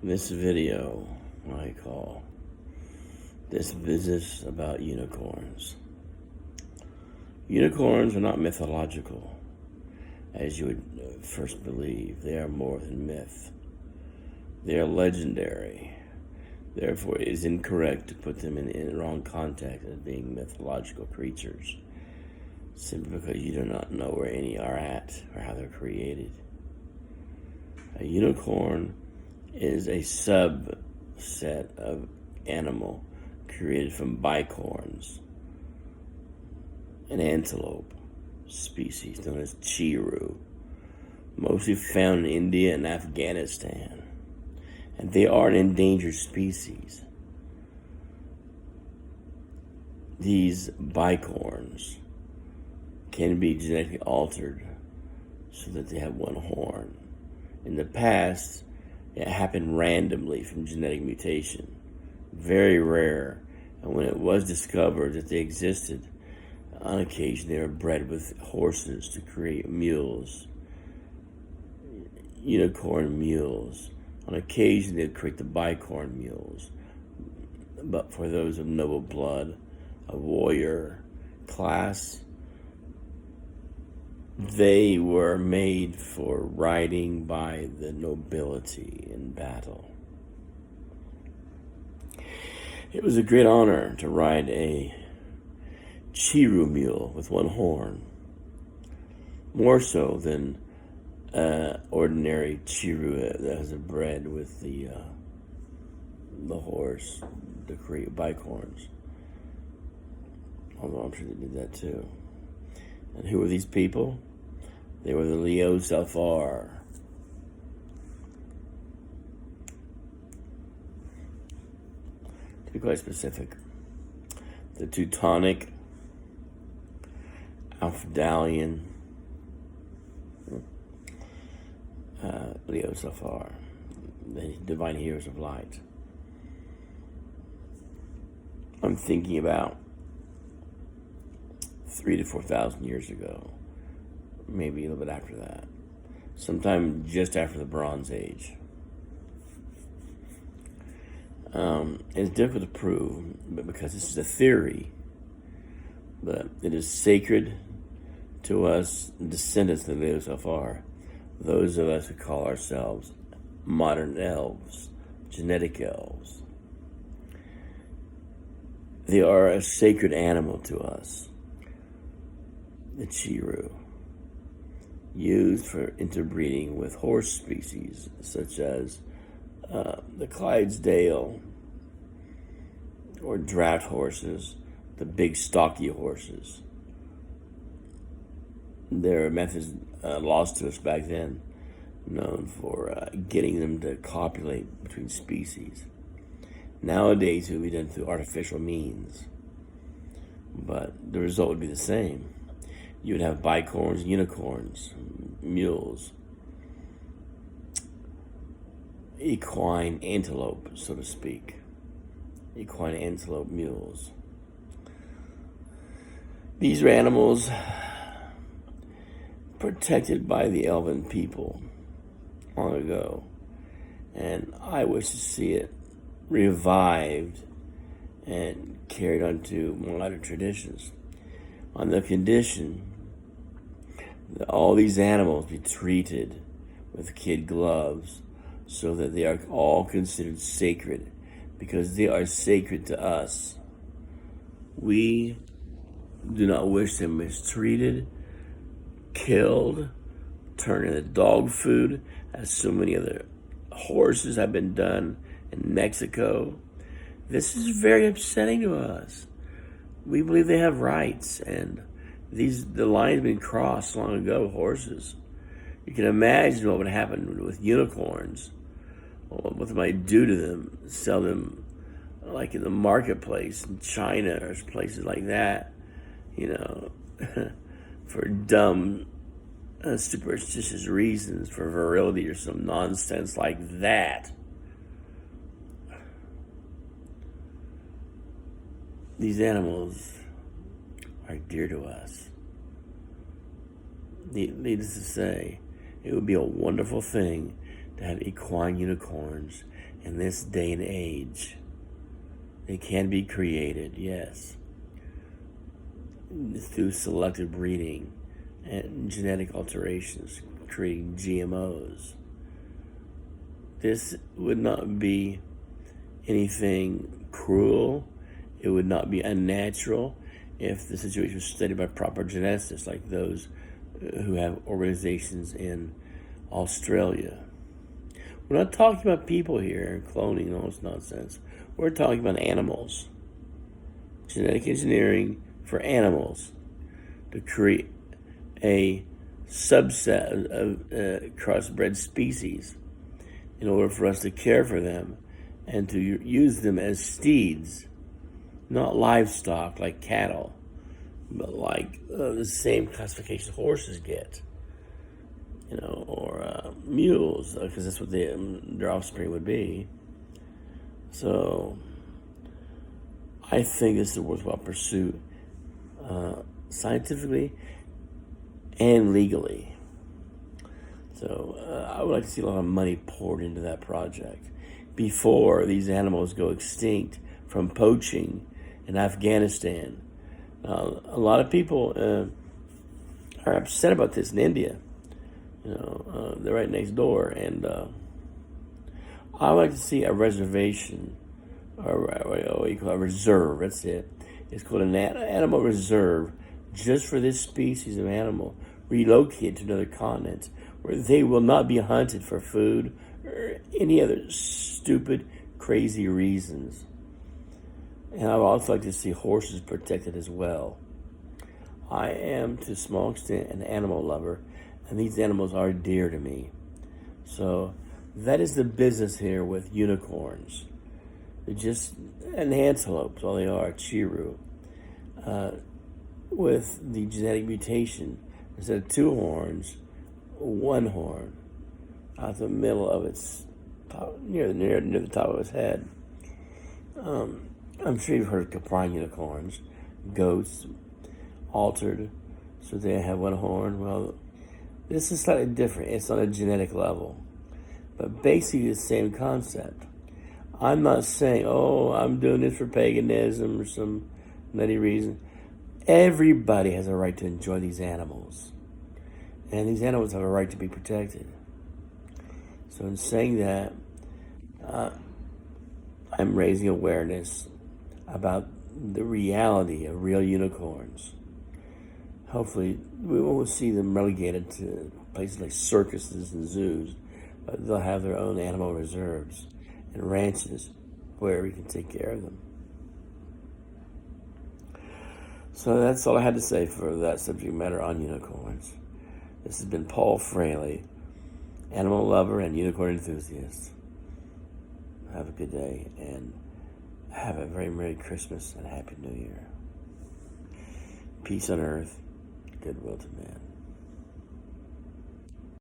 This video I call This Business About Unicorns. Unicorns are not mythological, as you would first believe. They are more than myth. They are legendary. Therefore, it is incorrect to put them in the wrong context as being mythological creatures, simply because you do not know where any are at or how they're created. A unicorn is a subset of animal created from bicorns, an antelope species known as chiru, mostly found in India and Afghanistan. And they are an endangered species. These bicorns can be genetically altered so that they have one horn. In the past, it happened randomly from genetic mutation, very rare. And when it was discovered that they existed, on occasion they were bred with horses to create mules, unicorn mules. On occasion they'd create the bicorn mules, but for those of noble blood, a warrior class, they were made for riding by the nobility in battle. It was a great honor to ride a chiru mule with one horn, more so than ordinary chiru that has a bred with the horse to create bicorns. Although I'm sure they did that too. And who were these people? They were the Leo Safar. To be quite specific, the Teutonic, Alphdalian, Leo Safar, the divine heroes of light. I'm thinking about 3,000 to 4,000 years ago, maybe a little bit after that, sometime just after the Bronze Age. It's difficult to prove, but because this is a theory, but it is sacred to us descendants of Leo Safar, those of us who call ourselves modern elves, genetic elves. They are a sacred animal to us, the chiru, used for interbreeding with horse species such as the Clydesdale or draft horses, the big stocky horses. There are methods lost to us back then known for getting them to copulate between species. Nowadays it would be done through artificial means, but the result would be the same. You would have bicorns, unicorns, mules, equine antelope, so to speak. Equine antelope mules. These are animals protected by the elven people long ago, and I wish to see it revived and carried on to modern traditions, on the condition that all these animals be treated with kid gloves so that they are all considered sacred, because they are sacred to us. We do not wish them mistreated, killed, turned into dog food, as so many other horses have been done in Mexico. This is very upsetting to us. We believe they have rights, and the line has been crossed long ago with horses. You can imagine what would happen with unicorns. What they might do to them, sell them like in the marketplace in China or places like that, for dumb, superstitious reasons, for virility or some nonsense like that. These animals are dear to us. Needless to say, it would be a wonderful thing to have equine unicorns in this day and age. They can be created, yes, through selective breeding and genetic alterations, creating GMOs. This would not be anything cruel. It would not be unnatural if the situation was studied by proper geneticists like those who have organizations in Australia. We're not talking about people here, cloning and all this nonsense. We're talking about animals. Genetic engineering for animals to create a subset of crossbred species in order for us to care for them and to use them as steeds, not livestock like cattle, but like the same classification horses get, or mules, because that's what their offspring would be. So I think this is a worthwhile pursuit, scientifically and legally. So I would like to see a lot of money poured into that project before these animals go extinct from poaching in Afghanistan. A lot of people are upset about this in India. They're right next door, and I would like to see a reservation, or what you call a reserve. That's it. It's called an animal reserve just for this species of animal, relocated to another continent where they will not be hunted for food or any other stupid, crazy reasons. And I would also like to see horses protected as well. I am, to a small extent, an animal lover, and these animals are dear to me. So that is the business here with unicorns. They're just an antelopes, all they are, chiru. With the genetic mutation, instead of two horns, one horn out the middle of its top, near the top of its head. I'm sure you've heard of caprine unicorns, goats, altered, so they have one horn. Well, this is slightly different. It's on a genetic level, but basically the same concept. I'm not saying, I'm doing this for paganism or some nutty reason. Everybody has a right to enjoy these animals, and these animals have a right to be protected. So in saying that, I'm raising awareness about the reality of real unicorns. Hopefully, we won't see them relegated to places like circuses and zoos, but they'll have their own animal reserves and ranches where we can take care of them. So that's all I had to say for that subject matter on unicorns. This has been Paul Fraley, animal lover and unicorn enthusiast. Have a good day and have a very Merry Christmas and a Happy New Year. Peace on earth, goodwill to man.